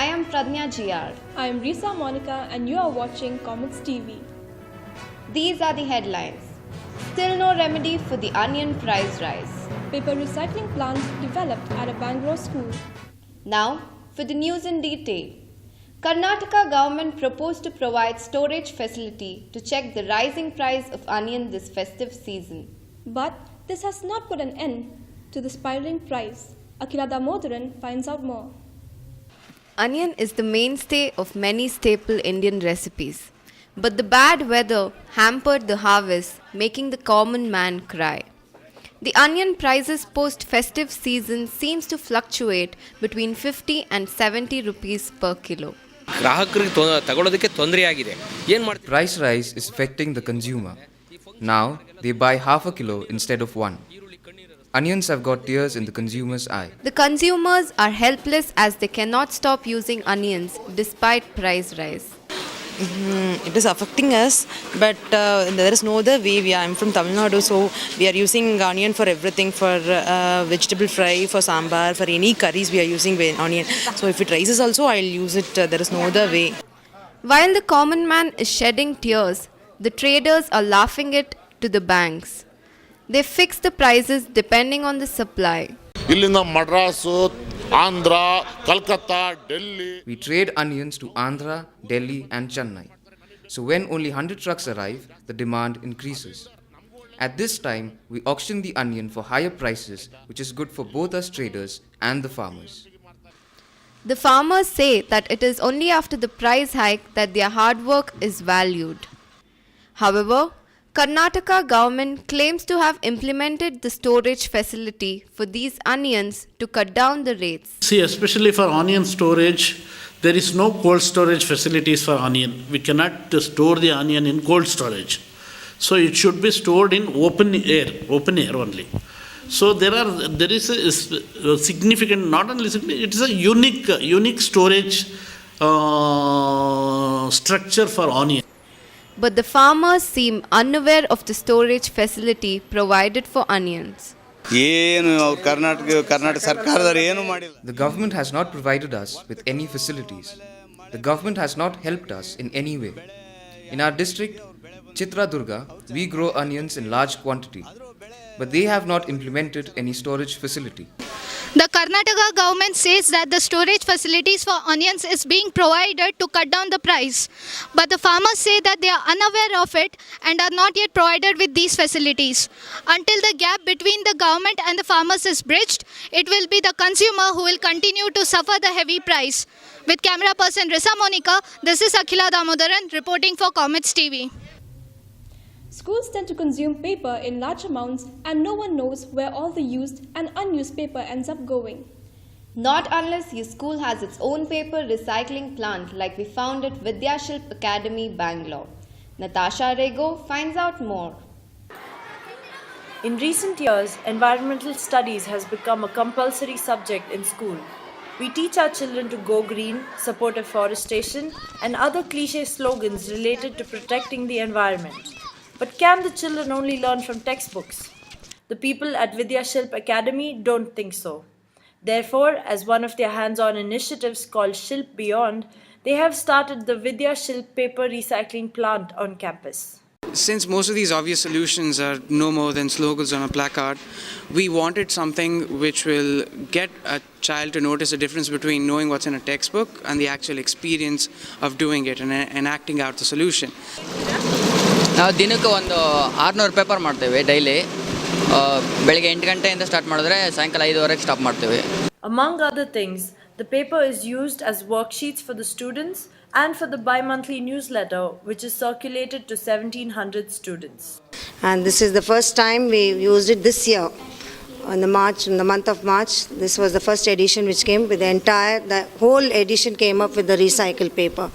I am Pradnya GR. I am Risa Monica and you are watching Comics TV. These are the headlines. Still no remedy for the onion price rise. Paper recycling plant developed at a Bangalore school. Now, for the news in detail. Karnataka government proposed to provide storage facility to check the rising price of onion this festive season. But this has not put an end to the spiraling price. Akhila Damodaran finds out more. Onion is the mainstay of many staple Indian recipes. But the bad weather hampered the harvest, making the common man cry. The onion prices post-festive season seems to fluctuate between 50 and 70 rupees per kilo. ಗ್ರಾಹಕರಿಗೆ ತಗೊಳ್ಳೋದಕ್ಕೆ ತೊಂದರೆಯಾಗಿದೆ. Price rise is affecting the consumer. Now they buy half a kilo instead of one. Onions have got tears in the consumer's eye. The consumers are helpless as they cannot stop using onions despite price rise. It is affecting us, but there is no other way. I'm from Tamil Nadu, so we are using onion for everything, for vegetable fry, for sambar, for any curries we are using onion. So if it rises also, I'll use it. There is no other way. While the common man is shedding tears, the traders are laughing it to the banks. They fix the prices depending on the supply. ಇಲ್ಲಿಂದ Madras Andhra Calcutta Delhi We trade onions to Andhra, Delhi and Chennai. So when only 100 trucks arrive, the demand increases. At this time, we auction the onion for higher prices, which is good for both us traders and the farmers. The farmers say that it is only after the price hike that their hard work is valued. However, Karnataka government claims to have implemented the storage facility for these onions to cut down the rates. See, especially for onion storage, there is no cold storage facilities for onion. We cannot store the onion in cold storage. So it should be stored in open air only. So there is a significant, not only significant, it is a unique storage structure for onion. But the farmers seem unaware of the storage facility provided for onions. The government has not provided us with any facilities. The government has not helped us in any way. In our district, Chitradurga, we grow onions in large quantity, but they have not implemented any storage facility. The Karnataka government says that the storage facilities for onions is being provided to cut down the price. But the farmers say that they are unaware of it and are not yet provided with these facilities. Until the gap between the government and the farmers is bridged, it will be the consumer who will continue to suffer the heavy price. With camera person Risa Monica, this is Akhila Damodaran reporting for Comets TV. Schools tend to consume paper in large amounts and no one knows where all the used and unused paper ends up going. Not unless your school has its own paper recycling plant like we found at Vidyashilp Academy, Bangalore. Natasha Rego finds out more. In recent years, environmental studies has become a compulsory subject in school. We teach our children to go green, support afforestation, and other cliché slogans related to protecting the environment. But can the children only learn from textbooks? The people at Vidyashilp Academy don't think so. Therefore, as one of their hands-on initiatives called Shilp Beyond, they have started the Vidyashilp paper recycling plant on campus. Since most of these obvious solutions are no more than slogans on a placard, we wanted something which will get a child to notice the difference between knowing what's in a textbook and the actual experience of doing it and acting out the solution. ನಾವು ದಿನಕ್ಕೆ ಒಂದು 600 paper ಮಾಡ್ತೇವೆ daily. ಬೆಳಗ್ಗೆ 8 ಗಂಟೆಯಿಂದ start ಮಾಡಿದ್ರೆ ಸಾಯಂಕಾಲ 5:00 stop ಮಾಡ್ತೇವೆ. Among other things, the paper is used as worksheets for the students and for the bi-monthly newsletter which is circulated to 1,700 students. And this is the first time we used it this year. In the month of March, this was the first edition which came with the whole edition came up with the recycled paper.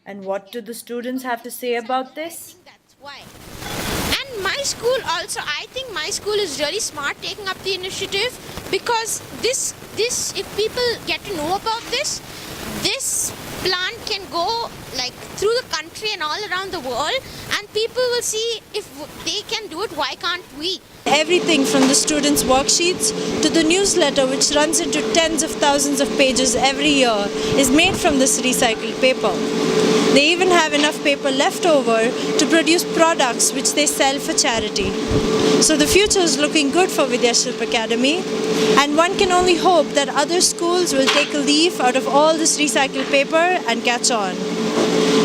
And what do the students have to say about this? Why? And my school also, I think my school is really smart taking up the initiative, because this if people get to know about this plant can go like through the country and all around the world, and people will see if they can do it, why can't we? Everything from the students' worksheets to the newsletter, which runs into tens of thousands of pages every year, is made from this recycled paper. They even have enough paper left over to produce products which they sell for charity. So the future is looking good for Vidyashilp Academy, and one can only hope that other schools will take a leaf out of all this recycled paper and catch on.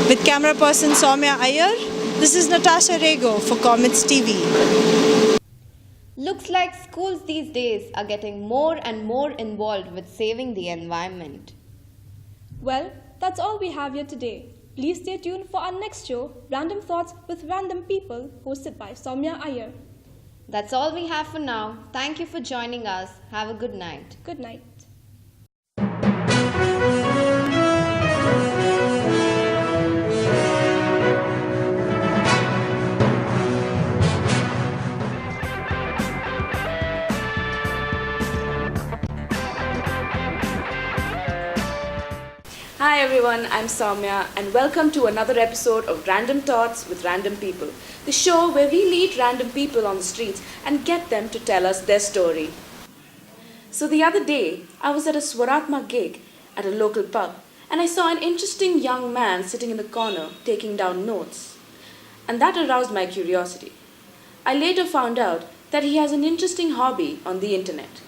With camera person Soumya Iyer, this is Natasha Rego for Comets TV. Looks like schools these days are getting more and more involved with saving the environment. Well, that's all we have here today. Please stay tuned for our next show, Random Thoughts with Random People, hosted by Soumya Iyer. That's all we have for now. Thank you for joining us. Have a good night. Good night. Hi everyone, I'm Soumya and welcome to another episode of Random Thoughts with Random People, the show where we meet random people on the streets and get them to tell us their story. So the other day, I was at a Swaratma gig at a local pub and I saw an interesting young man sitting in the corner taking down notes. And that aroused my curiosity. I later found out that he has an interesting hobby on the internet.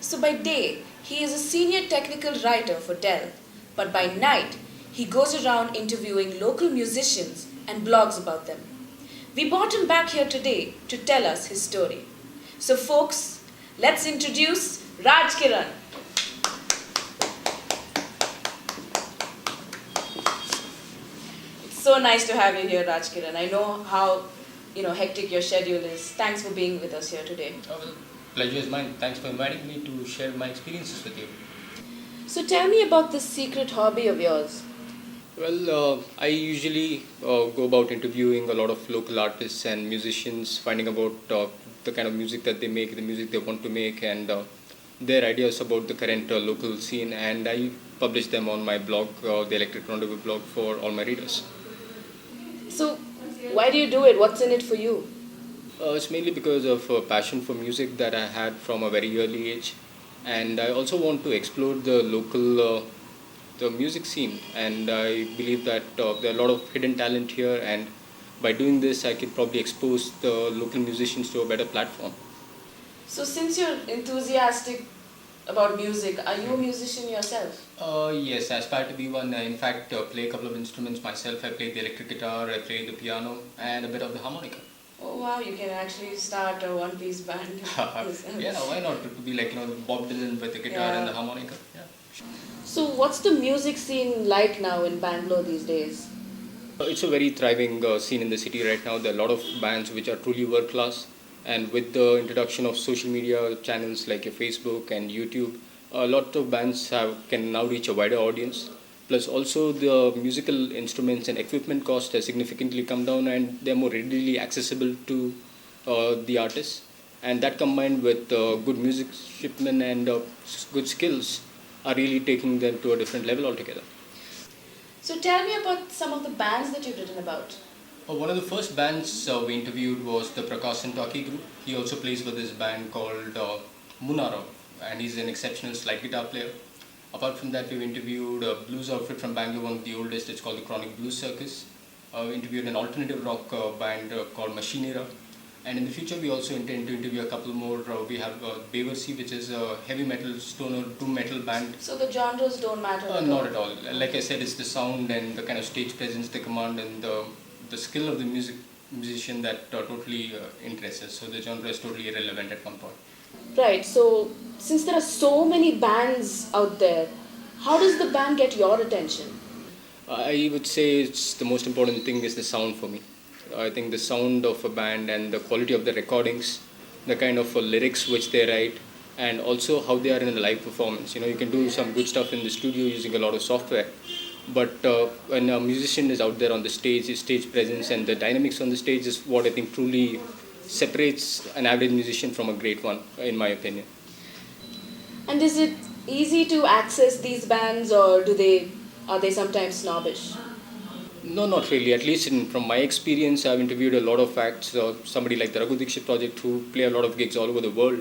So by day, he is a senior technical writer for Dell. But by night, he goes around interviewing local musicians and blogs about them. We brought him back here today to tell us his story. So folks, let's introduce Raj Kiran. It's so nice to have you here, Raj Kiran. I know how hectic your schedule is. Thanks for being with us here today. Oh, well, pleasure is mine. Thanks for inviting me to share my experiences with you. So tell me about this secret hobby of yours. Well, I usually go about interviewing a lot of local artists and musicians, finding about the kind of music that they make, the music they want to make, and their ideas about the current local scene. And I publish them on my blog, the Electric Rendezvous blog, for all my readers. So why do you do it? What's in it for you? It's mainly because of a passion for music that I had from a very early age. And I also want to explore the local the music scene, and I believe that there are a lot of hidden talent here, and by doing this I could probably expose the local musicians to a better platform. So since you're enthusiastic about music, are you a musician yourself? Yes, I aspire to be one. I in fact play a couple of instruments myself. I play the electric guitar, I play the piano, and a bit of the harmonica. Oh wow, you can actually start a one-piece band. Yeah, why not? It would be like Bob Dylan with the guitar and the harmonica. Yeah. So what's the music scene like now in Bangalore these days? It's a very thriving scene in the city right now. There are a lot of bands which are truly world class, and with the introduction of social media channels like your Facebook and YouTube, a lot of bands can now reach a wider audience. Plus also the musical instruments and equipment cost has significantly come down, and they're more readily accessible to the artists. And that combined with good musicianship and good skills are really taking them to a different level altogether. So tell me about some of the bands that you've written about. One of the first bands we interviewed was the Prakash Santaki group. He also plays with this band called Munaro, and he's an exceptional slide guitar player. Apart from that, we've interviewed a blues outfit from Bangalore, one of the oldest. It's called the Chronic Blues Circus. We interviewed an alternative rock band called Machinera. And in the future, we also intend to interview a couple more. We have Beversi, which is a heavy metal, stoner, doom metal band. So the genres don't matter at all? Not at all. Like I said, it's the sound and the kind of stage presence they command, and the skill of the musician that totally interests us. So the genre is totally irrelevant at one point. Right, so since there are so many bands out there, how does the band get your attention? I would say it's the most important thing is the sound for me. I think the sound of a band and the quality of the recordings, the kind of lyrics which they write, and also how they are in a live performance. You can do some good stuff in the studio using a lot of software, but when a musician is out there on the stage, his stage presence and the dynamics on the stage is what I think truly separates an average musician from a great one, in my opinion. And is it easy to access these bands, or are they sometimes snobbish? No, not really. At least from my experience, I've interviewed a lot of acts. Somebody like the Raghu Dixit Project, who play a lot of gigs all over the world,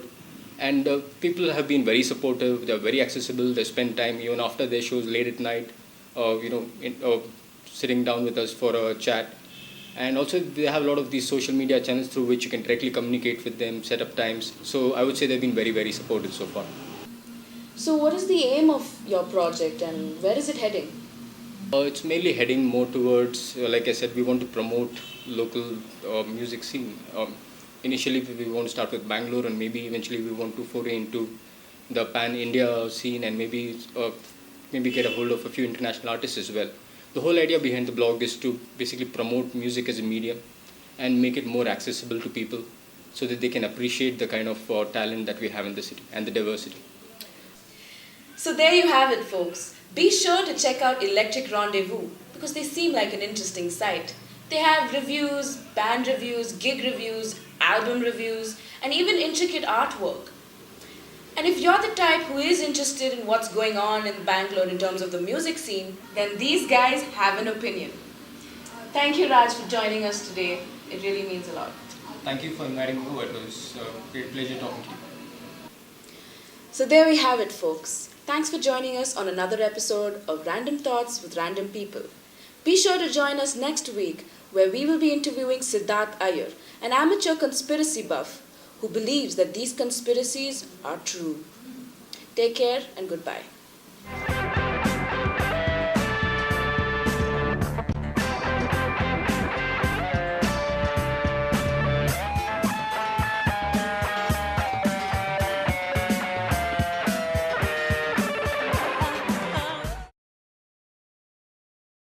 and people have been very supportive. They're very accessible. They spend time even after their shows late at night, sitting down with us for a chat. And also, they have a lot of these social media channels through which you can directly communicate with them, set up times. So I would say they've been very, very supportive so far. So, what is the aim of your project and where is it heading? It's mainly heading more towards, like I said, we want to promote local music scene. Initially, we want to start with Bangalore, and maybe eventually we want to foray into the pan-India scene, and maybe get a hold of a few international artists as well. The whole idea behind the blog is to basically promote music as a medium and make it more accessible to people, so that they can appreciate the kind of talent that we have in the city and the diversity. So, there you have it, folks. Be sure to check out Electric Rendezvous because they seem like an interesting site. They have reviews, band reviews, gig reviews, album reviews, and even intricate artwork. And if you're the type who is interested in what's going on in Bangalore in terms of the music scene, then these guys have an opinion. Thank you, Raj, for joining us today. It really means a lot. Thank you for inviting me over. It was a great pleasure talking to you. So there we have it, folks. Thanks for joining us on another episode of Random Thoughts with Random People. Be sure to join us next week where we will be interviewing Siddharth Iyer, an amateur conspiracy buff who believes that these conspiracies are true. Take care and goodbye.